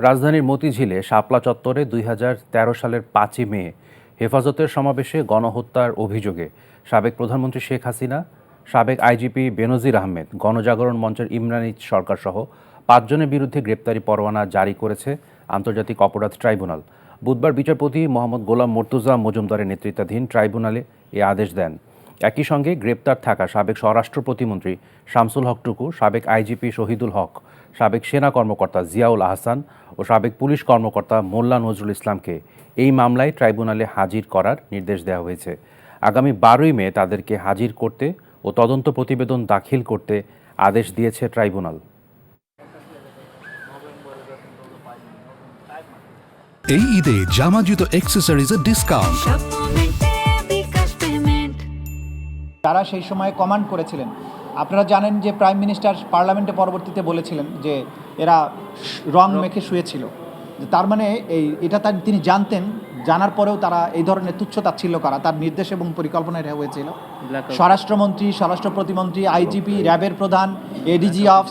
রাজধানীর মতিঝিলে শাপলা চত্বরে ২০১৩ সালের ৫ই মে হেফাজতের সমাবেশে গণহত্যার অভিযোগে সাবেক প্রধানমন্ত্রী শেখ হাসিনা, সাবেক আইজিপি বেনজির আহমেদ, গণজাগরণ মঞ্চের ইমরান সরকারসহ ৫ জনের বিরুদ্ধে গ্রেপ্তারি পরোয়ানা জারি করেছে আন্তর্জাতিক অপরাধ ট্রাইব্যুনাল। বুধবার বিচারপতি মোহাম্মদ গোলাম মর্তুজা মজুমদারের নেতৃত্বাধীন ট্রাইব্যুনালে এ আদেশ দেন। একই সঙ্গে গ্রেপ্তার থাকা সাবেক স্বরাষ্ট্র প্রতিমন্ত্রী শামসুল হক টুকু, সাবেক আইজিপি শহীদুল হক, সাবেক সেনা কর্মকর্তা জিয়াউল আহসান ও সাবেক পুলিশ কর্মকর্তা মোল্লা নজরুল ইসলামকে এই মামলায় ট্রাইব্যুনালে হাজির করার নির্দেশ দেওয়া হয়েছে। আগামী ১২ই মে তাদেরকে হাজির করতে ও তদন্ত প্রতিবেদন দাখিল করতে আদেশ দিয়েছে ট্রাইব্যুনাল। এই ঈদে জামা জুতো অ্যাক্সেসরিজের ডিসকাউন্ট। তারা সেই সময় কমান্ড করেছিলেন। আপনারা জানেন যে প্রাইম মিনিস্টার পার্লামেন্টে পরবর্তীতে বলেছিলেন যে এরা রং মেখে শুয়েছিল। তার মানে এটা তিনি জানতেন, জানার পরেও তারা এই ধরনের তুচ্ছতাচ্ছিল্য করা তার নির্দেশ এবং পরিকল্পনায় এটা হয়েছিল। স্বরাষ্ট্রমন্ত্রী, স্বরাষ্ট্র প্রতিমন্ত্রী, আইজিপি, র্যাবের প্রধান, এডিজি অফ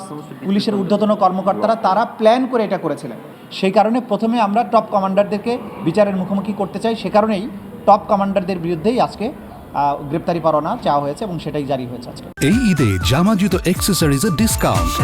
পুলিশের ঊর্ধ্বতন কর্মকর্তারা তারা প্ল্যান করে এটা করেছিলেন। সেই কারণে প্রথমে আমরা টপ কমান্ডারদেরকে বিচারের মুখোমুখি করতে চাই। সে কারণেই টপ কমান্ডারদের বিরুদ্ধেই আজকে গ্রেপ্তারি পরোয়ানা চাওয়া হয়েছে এবং সেটাই জারি হয়েছে আজকে। এই ঈদে জামা জুতো অ্যাক্সেসরিজের ডিসকাউন্ট।